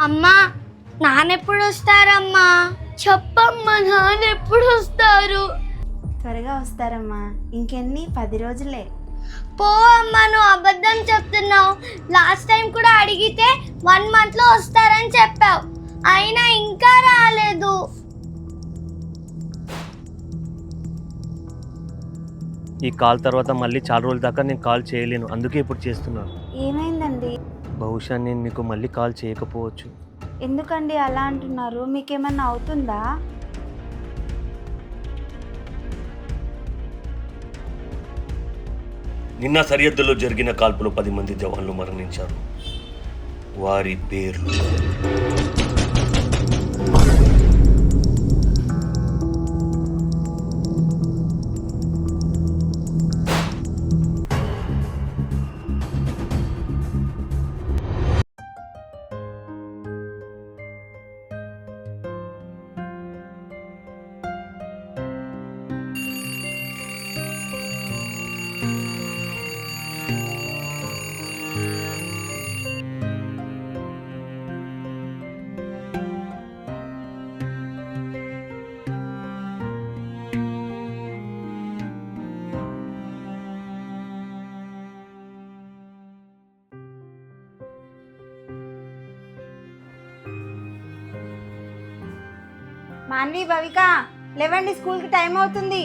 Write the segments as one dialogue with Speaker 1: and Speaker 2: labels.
Speaker 1: అమ్మా, నాన్నెప్పుడు వస్తారమ్మా? చెప్పమ్మా, నాన్నెప్పుడు వస్తారు?
Speaker 2: త్వరగా వస్తారమ్మా, ఇంకెన్ని 10 రోజులే.
Speaker 1: పో అమ్మా, నువ్వు అబద్ధం చెప్తున్నావు. లాస్ట్ టైం కూడా అడిగితే 1 monthలో వస్తారని చెప్పావు, అయినా ఇంకా రాలేదు.
Speaker 3: ఈ కాల్ తర్వాత మళ్ళీ చాలా రోజుల దాకా నేను కాల్ చేయలేను, అందుకే ఇప్పుడు చేస్తున్నాను.
Speaker 2: ఏమైందండి?
Speaker 3: బహుశా నేను నీకు మళ్ళీ కాల్ చేయకపోవచ్చు.
Speaker 2: ఎందుకండి అలా అంటున్నారు? మీకేమన్నా అవుతుందా?
Speaker 3: నిన్న సరిహద్దులో జరిగిన కాల్పులో 10 మంది జవాన్లు మరణించారు. వారి పేర్లు
Speaker 2: మాన్వి, భవిక, లేవండి, స్కూల్కి టైం అవుతుంది.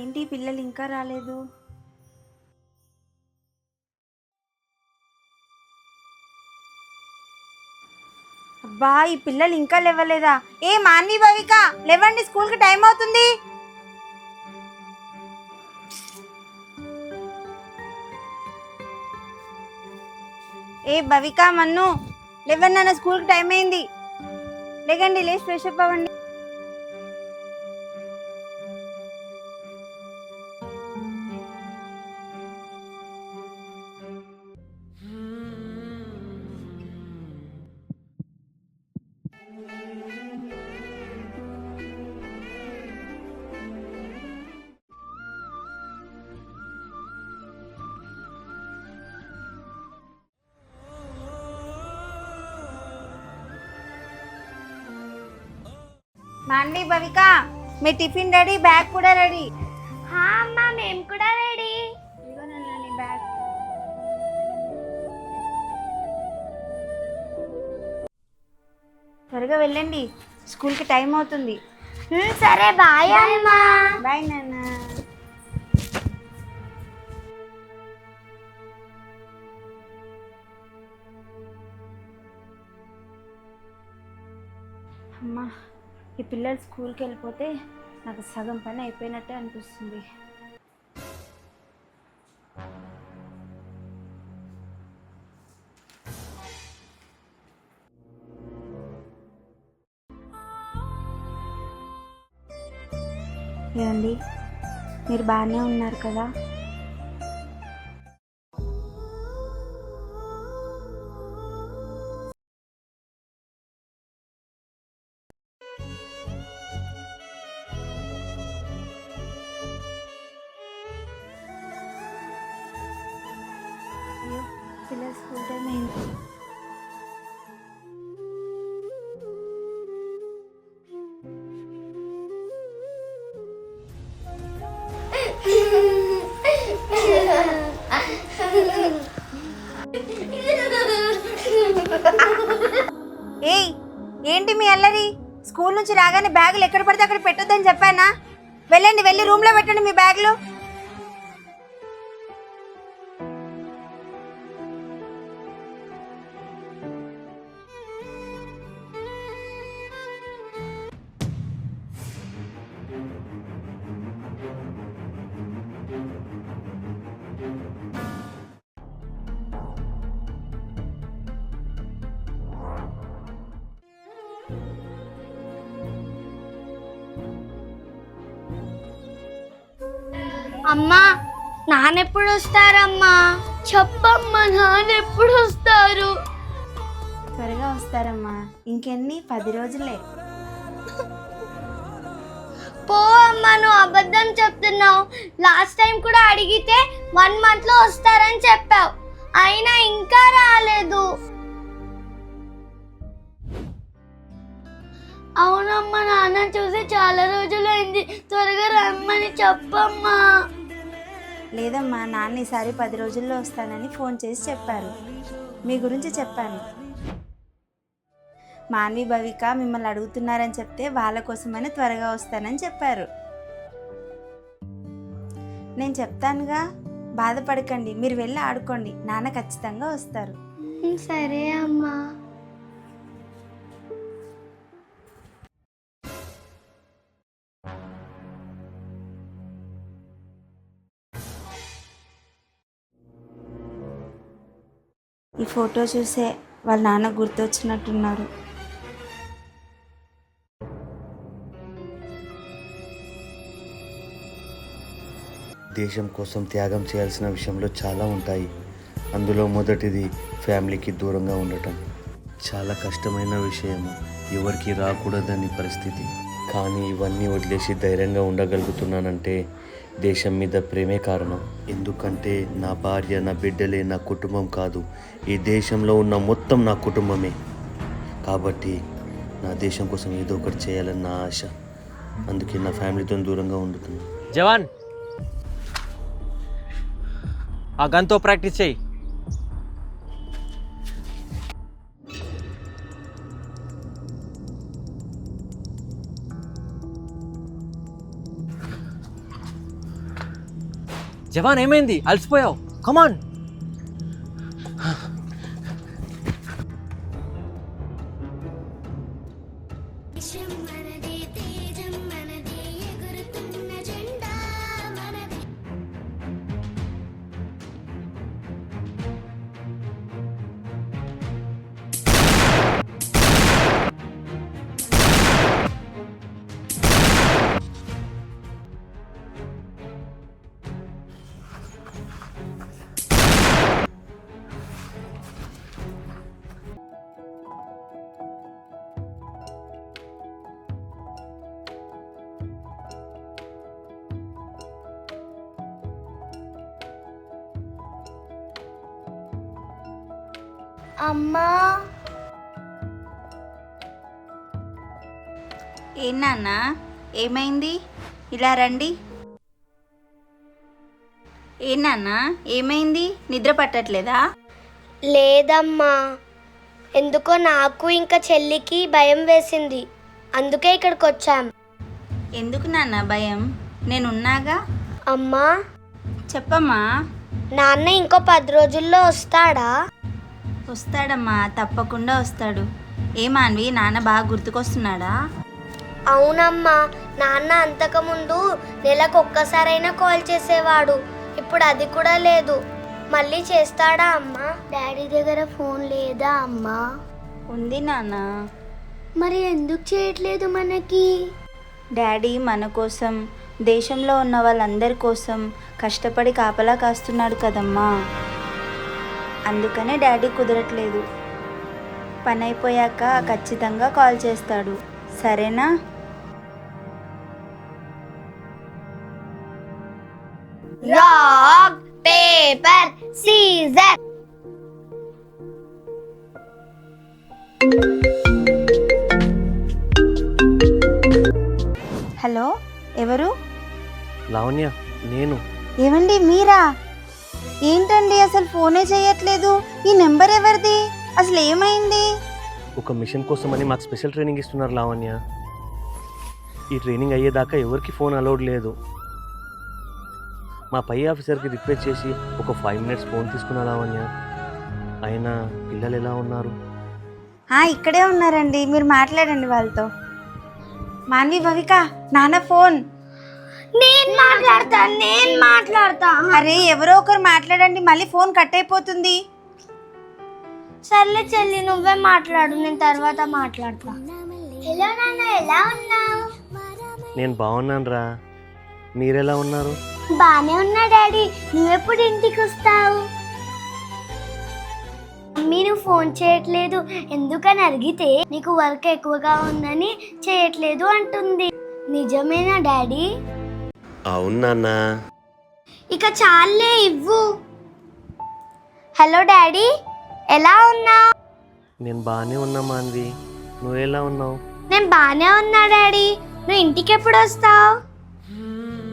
Speaker 2: ఏంటి పిల్లలు ఇంకా రాలేదు? అబ్బా, ఈ పిల్లలు ఇంకా లేవలేదా? ఏ మాన్వి, భవిక, లేవండి, స్కూల్కి టైం అవుతుంది. ఏ భవిక, మన్ను, లేవండి నాన్న, స్కూల్కి టైం అయింది. లేకండి, లేచి ఫ్రెష్ అప్ అవ్వండి. మాన్వి, భవిక, మీ టిఫిన్ రెడీ, బ్యాగ్ కూడా రెడీ.
Speaker 1: అమ్మా, మేము కూడా రెడీ.
Speaker 2: ఇదిగోనన్నా నీ బ్యాగ్. త్వరగా వెళ్ళండి, స్కూల్కి టైం అవుతుంది.
Speaker 1: సరే, బాయ్ అమ్మా.
Speaker 2: బాయ్ నాన్న. అమ్మా, ఈ పిల్లలు స్కూల్కి వెళ్ళిపోతే నాకు సగం పని అయిపోయినట్టే అనిపిస్తుంది. ఏమండి, మీరు బాగానే ఉన్నారు కదా? అయ్యో, పిల్లలు స్కూల్ టైం అయింది. ఏయ్, ఏంటి మీ అల్లరి? స్కూల్ నుంచి రాగానే బ్యాగులు ఎక్కడ పడితే అక్కడ పెట్టొద్దని చెప్పానా? వెళ్ళండి, వెళ్ళి రూమ్లో పెట్టండి మీ బ్యాగులు.
Speaker 1: అమ్మా, నాన్నెప్పుడు వస్తారమ్మా? చెప్పమ్మా, నాన్నెప్పుడు వస్తారు?
Speaker 2: త్వరగా వస్తారమ్మా. ఇంకెన్ని 10 రోజులే.
Speaker 1: పో అమ్మా, నువ్వు అబద్ధం చెప్తున్నావు. లాస్ట్ టైం కూడా అడిగితే 1 మంత్లో వస్తారని చెప్పావు, అయినా ఇంకా రాలేదు. అవునమ్మా, నాన్న చూసి చాలా రోజులైంది, త్వరగా రమ్మని చెప్పమ్మా.
Speaker 2: లేదమ్మా, నాన్న ఈసారి 10 రోజుల్లో వస్తానని ఫోన్ చేసి చెప్పారు. మీ గురించి చెప్పాను. మాన్వి భవిక మిమ్మల్ని అడుగుతున్నారని చెప్తే వాళ్ళ కోసమైనా త్వరగా వస్తానని చెప్పారు. నేను చెప్తానుగా, బాధపడకండి, మీరు వెళ్ళి ఆడుకోండి, నాన్న ఖచ్చితంగా వస్తారు.
Speaker 1: సరే అమ్మా.
Speaker 2: ఈ ఫోటో చూసే వాళ్ళ నాన్న గుర్తొచ్చినట్టున్నారు.
Speaker 3: దేశం కోసం త్యాగం చేయాల్సిన విషయంలో చాలా ఉంటాయి. అందులో మొదటిది ఫ్యామిలీకి దూరంగా ఉండటం. చాలా కష్టమైన విషయం, ఎవరికి రాకూడదని పరిస్థితి. కానీ ఇవన్నీ వదిలేసి ధైర్యంగా ఉండగలుగుతున్నానంటే దేశం మీద ప్రేమే కారణం. ఎందుకంటే నా భార్య, నా బిడ్డలే నా కుటుంబం కాదు, ఈ దేశంలో ఉన్న మొత్తం నా కుటుంబమే. కాబట్టి నా దేశం కోసం ఏదో ఒకటి చేయాలని నా ఆశ. అందుకే నా ఫ్యామిలీతో దూరంగా ఉండుతున్నాను.
Speaker 4: జవాన్, ఆ గన్తో ప్రాక్టీస్ చేయి. జవాన్, ఏమైంది? అలసిపోయావు. కమాన్.
Speaker 1: అమ్మా,
Speaker 2: ఏం నాన్న, ఏమైంది? ఇలా రండి. ఏం నాన్న, ఏమైంది? నిద్ర పట్టట్లేదా?
Speaker 1: లేదమ్మా, ఎందుకో నాకు ఇంకా చెల్లికి భయం వేసింది, అందుకే ఇక్కడికి వచ్చాం.
Speaker 2: ఎందుకు నాన్న భయం? నేనున్నాగా.
Speaker 1: అమ్మా,
Speaker 2: చెప్పమ్మా.
Speaker 1: నాన్న ఇంకో 10 రోజుల్లో వస్తాడా?
Speaker 2: వస్తాడమ్మా, తప్పకుండా వస్తాడు. ఏమాన్వి, నాన్న బాగా గుర్తుకొస్తున్నాడా?
Speaker 1: అవునమ్మా, నాన్న అంతకుముందు నెలకు ఒక్కసారైనా కాల్ చేసేవాడు, ఇప్పుడు అది కూడా లేదు. మళ్ళీ చేస్తాడా అమ్మా? డాడీ దగ్గర ఫోన్ లేదా అమ్మా?
Speaker 2: ఉంది నాన్న.
Speaker 1: మరి ఎందుకు చేయట్లేదు మనకి?
Speaker 2: డాడీ మన కోసం, దేశంలో ఉన్న వాళ్ళందరి కోసం కష్టపడి కాపలా కాస్తున్నాడు కదమ్మా. అందుకనే డాడీ కుదరట్లేదు. పని అయిపోయాక ఖచ్చితంగా కాల్ చేస్తాడు, సరేనా?
Speaker 1: Rock paper scissor.
Speaker 2: హలో, ఎవరు?
Speaker 3: లావణ్య, నేను.
Speaker 2: ఏమండి, మీరా? ఏంటండి అసలు ఫోనే చేయట్లేదు? ఈ నెంబర్ ఎవరిది? అసలు ఏమైంది?
Speaker 3: ఒక మిషన్ కోసమని మాకు స్పెషల్ ట్రైనింగ్ ఇస్తున్నారు లావణ్య. ఈ ట్రైనింగ్ అయ్యేదాకా ఎవరికి ఫోన్ అలౌడ్ లేదు. మా పై ఆఫీసర్కి రిక్వెస్ట్ చేసి ఒక 5 minutes ఫోన్ తీసుకున్నా లావణ్య. అయినా పిల్లలు ఎలా ఉన్నారు?
Speaker 2: ఇక్కడే ఉన్నారండి, మీరు మాట్లాడండి వాళ్ళతో. మాన్వి భవిక, నాన్న ఫోన్.
Speaker 1: నేను మాట్లాడతా.
Speaker 2: అరే, ఎవరో ఒకరు మాట్లాడండి, మళ్ళీ ఫోన్ కట్ అయిపోతుంది.
Speaker 1: సర్లే చెల్లి, నువ్వే మాట్లాడు, నేను తర్వాత మాట్లాడతా. హలో నాన్న, ఎలా ఉన్నావు?
Speaker 3: నేను బాగున్నాను రా, మీరెలా ఉన్నారు?
Speaker 1: బానే ఉన్నా డాడీ. నువ్వెప్పుడు ఇంటికి వస్తావు? మమ్మీ, నువ్వు ఫోన్ చేయట్లేదు ఎందుకని అడిగితే నీకు వర్క్ ఎక్కువగా ఉందని చేయట్లేదు అంటుంది. నిజమేనా డాడీ?
Speaker 3: అవును నాన్న.
Speaker 1: ఇక చాలే ఇవ్వు. హలో డాడీ, ఎలా ఉన్నావు?
Speaker 3: నేను బాగానే ఉన్నా మాన్వి, నువ్వు ఎలా ఉన్నావు?
Speaker 1: నేను బాగానే ఉన్నా డాడీ. నువ్వు ఇంటికి ఎప్పుడు వస్తావు?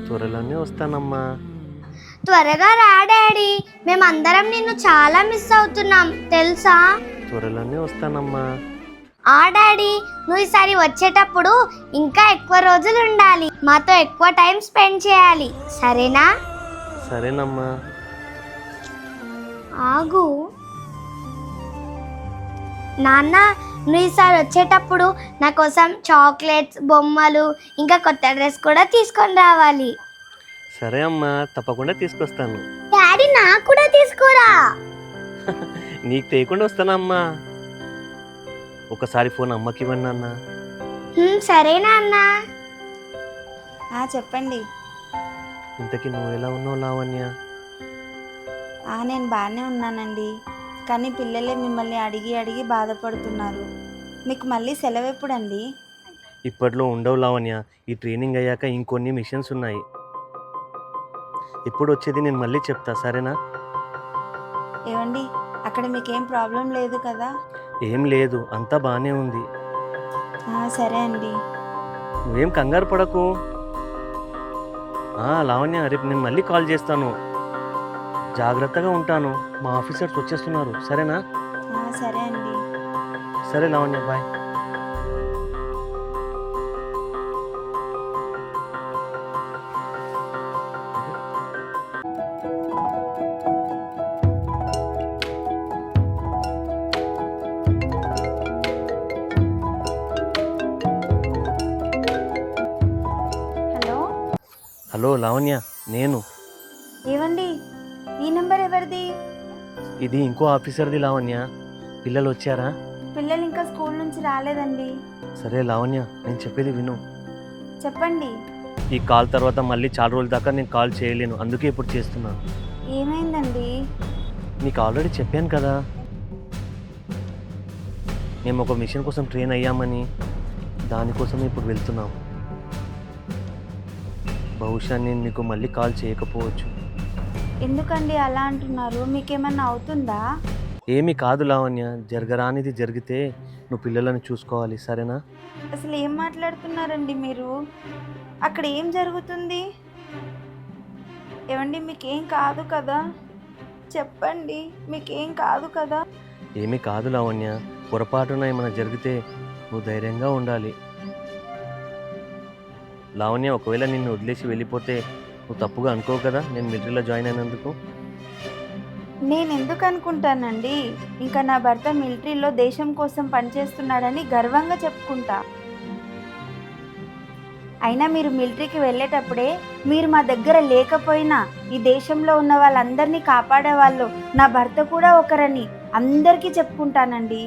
Speaker 3: త్వరలోనే వస్తానమ్మా.
Speaker 1: త్వరగా రా డాడీ, మేమందరం నిన్ను చాలా మిస్ అవుతున్నాం తెలుసా?
Speaker 3: త్వరలోనే వస్తానమ్మా.
Speaker 1: ఆ డాడీ, నువ్వు ఈసారి వచ్చేటప్పుడు ఇంకా ఎక్కువ రోజులు ఉండాలి, మాతో ఎక్కువ టైం స్పెండ్ చేయాలి, సరేనా?
Speaker 3: సరేనమ్మా.
Speaker 1: ఆగు నాన్న, నువ్వు ఈసారి వచ్చేటప్పుడు నా కోసం చాక్లెట్స్, బొమ్మలు ఇంకా కొత్త డ్రెస్ కూడా తీసుకొని రావాలి.
Speaker 3: సరే అమ్మా, తప్పకుండా తీసుకొస్తాను.
Speaker 1: డాడీ నాకు కూడా తీసుకురా.
Speaker 3: నీకు తేకుండా వస్తానమ్మా. ఒకసారి ఫోన్ అమ్మకి ఇవ్వండి అన్న.
Speaker 1: సరే నాన్న.
Speaker 2: చెప్పండి.
Speaker 3: ఇంతకీ నువ్వు ఎలా ఉన్నావు లావణ్య?
Speaker 2: నేను బాగానే ఉన్నానండి, కానీ పిల్లలే మిమ్మల్ని అడిగి అడిగి బాధపడుతున్నారు. మీకు మళ్ళీ సెలవు ఎప్పుడండి?
Speaker 3: ఇప్పట్లో ఉండవు లావణ్య, ఈ ట్రైనింగ్ అయ్యాక ఇంకొన్ని మిషన్స్ ఉన్నాయి. ఎప్పుడు వచ్చేది నేను మళ్ళీ చెప్తా, సరేనా?
Speaker 2: ఏమండి, అక్కడ మీకేం ప్రాబ్లం లేదు కదా?
Speaker 3: ఏం లేదు, అంతా బాగానే ఉంది.
Speaker 2: సరే అండి.
Speaker 3: నువ్వేం కంగారు పడకు. లావణ్య, రేపు నేను మళ్ళీ కాల్ చేస్తాను. జాగ్రత్తగా ఉంటాను, మా ఆఫీసర్స్ వచ్చేస్తున్నారు, సరేనా?
Speaker 2: సరే అండి.
Speaker 3: సరే Lavanya, bye.
Speaker 2: Hello.
Speaker 3: Hello Lavanya, నేను.
Speaker 2: ఏవండి, ఈ నెంబర్ ఎవరిది?
Speaker 3: ఇది ఇంకో ఆఫీసర్ది లావణ్య. పిల్లలు వచ్చారా?
Speaker 2: పిల్లలు ఇంకా స్కూల్ నుంచి రాలేదండి.
Speaker 3: సరే లావణ్య, నేను చెప్పేది విను.
Speaker 2: చెప్పండి.
Speaker 3: ఈ కాల్ తర్వాత మళ్ళీ చాలా రోజుల దాకా నేను కాల్ చేయలేను, అందుకే ఇప్పుడు చేస్తున్నాను.
Speaker 2: ఏమైందండి?
Speaker 3: నీకు ఆల్రెడీ చెప్పాను కదా, మేము ఒక మిషన్ కోసం ట్రైన్ అయ్యామని. దానికోసం ఇప్పుడు వెళ్తున్నాం. బహుశా నేను నీకు మళ్ళీ కాల్ చేయకపోవచ్చు.
Speaker 2: ఎందుకండి అలా అంటున్నారు? మీకేమన్నా అవుతుందా?
Speaker 3: ఏమీ కాదు లావణ్య, జరగరానిది జరిగితే నువ్వు పిల్లలను చూసుకోవాలి, సరేనా?
Speaker 2: అసలు ఏం మాట్లాడుతున్నారండి మీరు? అక్కడ ఏం జరుగుతుంది? ఏమండి, మీకేం కాదు కదా? చెప్పండి, మీకేం కాదు కదా?
Speaker 3: ఏమీ కాదు లావణ్య, పొరపాటున ఏమైనా జరిగితే నువ్వు ధైర్యంగా ఉండాలి. లావణ్య, ఒకవేళ నిన్ను వదిలేసి వెళ్ళిపోతే నువ్వు తప్పుగా అనుకోవు కదా నేను మిలిటరీలో జాయిన్ అయినందుకు?
Speaker 2: నేను ఎందుకు అనుకుంటానండి? ఇంకా నా భర్త మిలిటరీలో దేశం కోసం పనిచేస్తున్నాడని గర్వంగా చెప్పుకుంటా. అయినా మీరు మిలిటరీకి వెళ్ళేటప్పుడే మీరు మా దగ్గర లేకపోయినా ఈ దేశంలో ఉన్న వాళ్ళందరినీ కాపాడేవాళ్ళు నా భర్త కూడా ఒకరని అందరికీ చెప్పుకుంటానండి.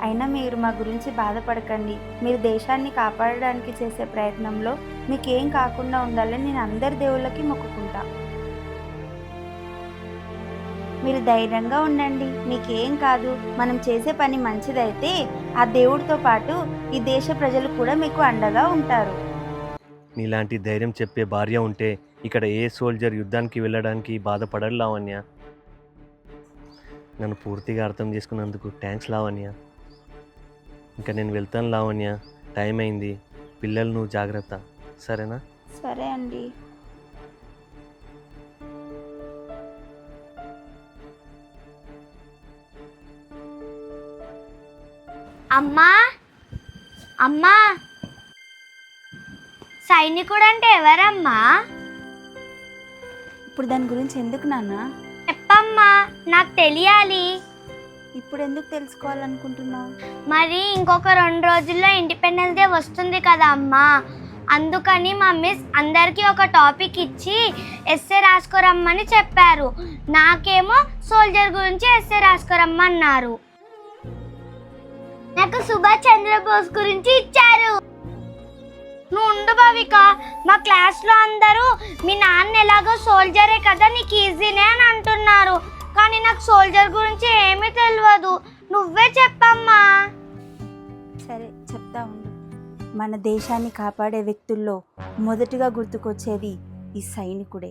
Speaker 2: అయినా మీరు మా గురించి బాధపడకండి. మీరు దేశాన్ని కాపాడడానికి చేసే ప్రయత్నంలో మీకేం కాకుండా ఉండాలని నేను అందరి దేవుళ్ళకి మొక్కుకుంటా. మీరు ధైర్యంగా ఉండండి, మీకేం కాదు. మనం చేసే పని మంచిదైతే ఆ దేవుడితో పాటు ఈ దేశ ప్రజలు కూడా మీకు అండగా ఉంటారు.
Speaker 3: నీలాంటి ధైర్యం చెప్పే భార్య ఉంటే ఇక్కడ ఏ సోల్జర్ యుద్ధానికి వెళ్ళడానికి బాధపడరు లావణ్య. నన్ను పూర్తిగా అర్థం చేసుకున్నందుకు థ్యాంక్స్ లావణ్య. ఇంకా నేను వెళ్తాను లావణ్య, టైం అయింది. పిల్లలు నువ్వు జాగ్రత్త, సరేనా?
Speaker 2: సరే అండి.
Speaker 1: అమ్మా, అమ్మా, సైనికుడు అంటే ఎవరమ్మా?
Speaker 2: ఇప్పుడు దాని గురించి ఎందుకు నాన్న?
Speaker 1: చెప్పమ్మా, నాకు తెలియాలి.
Speaker 2: ఇప్పుడు ఎందుకు తెలుసుకోవాలనుకుంటున్నావు?
Speaker 1: మరి ఇంకొక 2 రోజుల్లో ఇండిపెండెన్స్ డే వస్తుంది కదా అమ్మా, అందుకని మా మిస్ అందరికీ ఒక టాపిక్ ఇచ్చి ఎస్సే రాసుకోరమ్మని చెప్పారు. నాకేమో సోల్జర్ గురించి ఎస్సే రాసుకోరమ్మన్నారు. నాకు సుభాష్ చంద్రబోస్ గురించి ఇచ్చారు. నువ్వు ఉండు భవిక, మా క్లాస్లో అందరూ మీ నాన్న ఎలాగో సోల్జరే కదా నీకు ఈజీనే అని అంటున్నారు, కానీ కానీ నాకు సోల్జర్ గురించి ఏమీ తెలియదు. నువ్వే చెప్పమ్మా.
Speaker 2: సరే చెప్తా ఉండు. మన దేశాన్ని కాపాడే వ్యక్తుల్లో మొదటిగా గుర్తుకొచ్చేది ఈ సైనికుడే.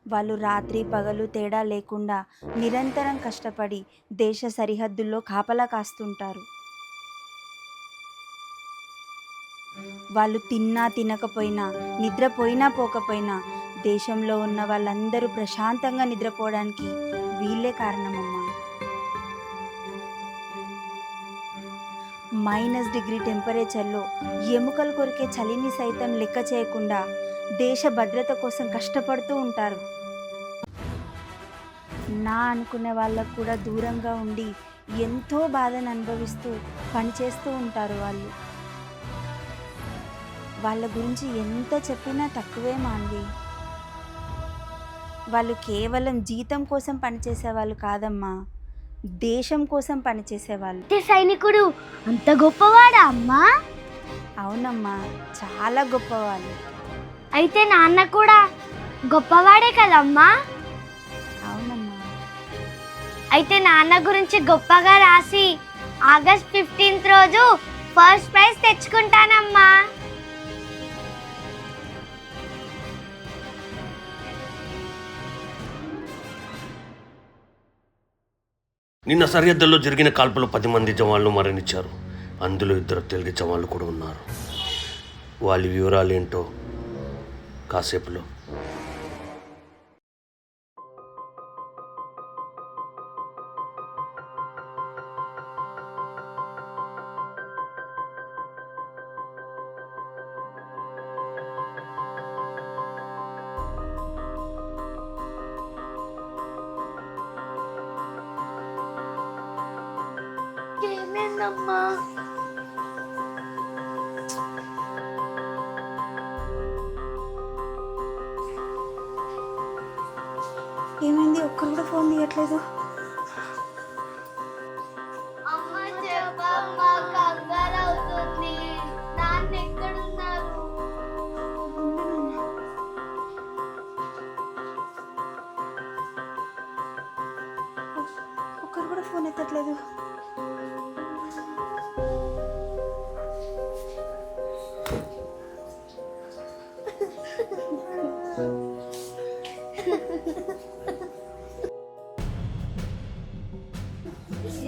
Speaker 2: వాళ్ళు రాత్రి పగలు తేడా లేకుండా నిరంతరం కష్టపడి దేశ సరిహద్దుల్లో కాపలా కాస్తుంటారు. వాళ్ళు తిన్నా తినకపోయినా, నిద్రపోయినా పోకపోయినా దేశంలో ఉన్న వాళ్ళందరూ ప్రశాంతంగా నిద్రపోవడానికి వీళ్ళే కారణమమ్మా. -డిగ్రీ టెంపరేచర్లో ఎముకలు కొరికే చలిని సైతం లెక్క చేయకుండా దేశ భద్రత కోసం కష్టపడుతూ ఉంటారు. నా అనుకునే వాళ్ళకు కూడా దూరంగా ఉండి ఎంతో బాధను అనుభవిస్తూ పనిచేస్తూ ఉంటారు వాళ్ళు. వాళ్ళ గురించి ఎంత చెప్పినా తక్కువే మాంది. వాళ్ళు కేవలం జీతం కోసం పనిచేసేవాళ్ళు కాదమ్మా, దేశం కోసం పనిచేసేవాళ్ళు.
Speaker 1: సైనికుడు అంత గొప్పవాడా అమ్మా?
Speaker 2: అవునమ్మా, చాలా గొప్పవాళ్ళు.
Speaker 1: అయితే నాన్న కూడా గొప్పవాడే కదమ్మా?
Speaker 2: అవునమ్మా.
Speaker 1: అయితే నాన్న గురించి గొప్పగా రాసి ఆగస్ట్ 15 రోజు ఫస్ట్ ప్రైజ్ తెచ్చుకుంటానమ్మా.
Speaker 3: నిన్న సరిహద్దుల్లో జరిగిన కాల్పులో 10 మంది జవాన్లు మరణించారు. అందులో 2 తెలుగు జవాన్లు కూడా ఉన్నారు. వాళ్ళ వివరాలు ఏంటో కాసేపులో.
Speaker 1: ఏమైందమ్మా?
Speaker 2: ఏమైంది? ఒక్కరు కూడా ఫోన్ తీయట్లేదు.
Speaker 1: అమ్మ చెప్పమ్మా, కంగారు అవుతుంది. నాన్న ఎక్కడున్నారు?
Speaker 2: ఒక్కరు కూడా ఫోన్ ఎత్తట్లేదు.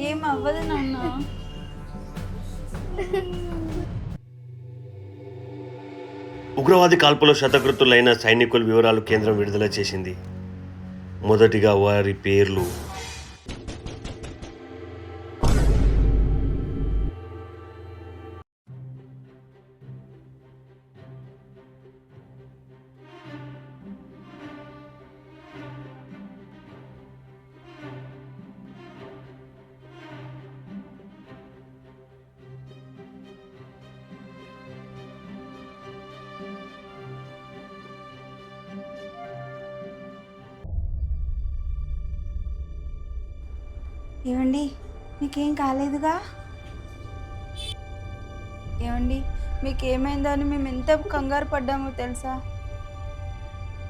Speaker 2: ఏం అవ్వదు నాన్న.
Speaker 3: ఉగ్రవాది కాల్పులో శతకృతులైన సైనికుల వివరాలు కేంద్రం విడుదల చేసింది. మొదటిగా వారి పేర్లు.
Speaker 2: ఏమండి, మీకేం కాలేదుగా? ఏమండి, మీకేమైందో అని మేము ఎంత కంగారు పడ్డామో తెలుసా?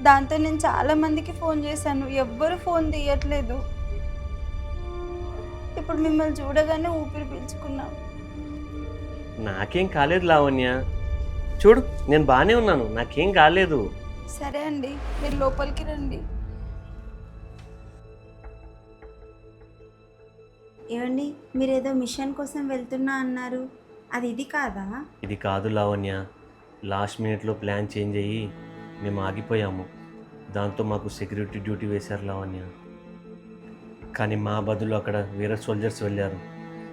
Speaker 2: దాంతో నేను చాలామందికి ఫోన్ చేశాను, ఎవ్వరు ఫోన్ తీయట్లేదు. ఇప్పుడు మిమ్మల్ని చూడగానే ఊపిరి పీల్చుకున్నాం.
Speaker 3: నాకేం కాలేదు లావణ్య, చూడు నేను బాగానే ఉన్నాను, నాకేం కాలేదు.
Speaker 2: సరే అండి, మీరు లోపలికి రండి. ఏమండి, మీరేదో మిషన్ కోసం వెళ్తున్నా అన్నారు, అది ఇది కాదా?
Speaker 3: ఇది కాదు లావణ్య, లాస్ట్ మినిట్లో ప్లాన్ చేంజ్ అయ్యి మేము ఆగిపోయాము. దాంతో మాకు సెక్యూరిటీ డ్యూటీ వేశారు లావణ్య. కానీ మా బదులు అక్కడ వేరే సోల్జర్స్ వెళ్ళారు.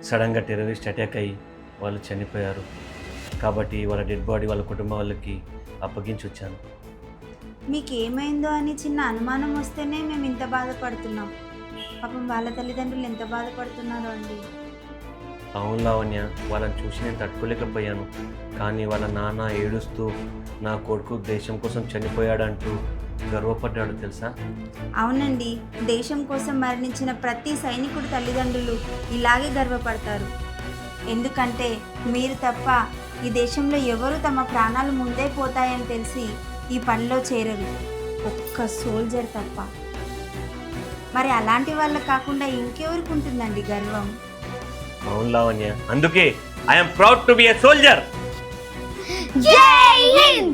Speaker 3: సడన్గా టెర్రరిస్ట్ అటాక్ అయ్యి వాళ్ళు చనిపోయారు. కాబట్టి వాళ్ళ డెడ్ బాడీ వాళ్ళ కుటుంబ వాళ్ళకి అప్పగించి వచ్చాను.
Speaker 2: మీకేమైందో అని చిన్న అనుమానం వస్తేనే మేము ఇంత బాధపడుతున్నాం. పాపం వాళ్ళ తల్లిదండ్రులు ఎంత బాధపడుతున్నారో అండి.
Speaker 3: అవును లావణ్య, వాళ్ళని చూసి నేను తట్టుకోలేకపోయాను. కానీ వాళ్ళ నాన్న ఏడుస్తూ నా కొడుకు దేశం కోసం చనిపోయాడంటూ గర్వపడ్డాడు తెలుసా?
Speaker 2: అవునండి, దేశం కోసం మరణించిన ప్రతి సైనికుడి తల్లిదండ్రులు ఇలాగే గర్వపడతారు. ఎందుకంటే మీరు తప్ప ఈ దేశంలో ఎవరు తమ ప్రాణాలు ముందే పోతాయని తెలిసి ఈ పనిలో చేరరు, ఒక్క సోల్జర్ తప్ప. మరి అలాంటి వాళ్ళకి కాకుండా ఇంకెవరికి ఉంటుందండి గర్వం?
Speaker 5: అవును లావణ్య, అందుకే I'm proud to be a soldier.
Speaker 1: జై హింద్.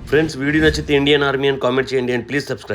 Speaker 3: ఫ్రెండ్స్, వీడియో నచ్చితే ఇండియన్ ఆర్మీ అని కామెంట్ చేయండి అండ్ ప్లీజ్ సబ్స్క్రైబ్.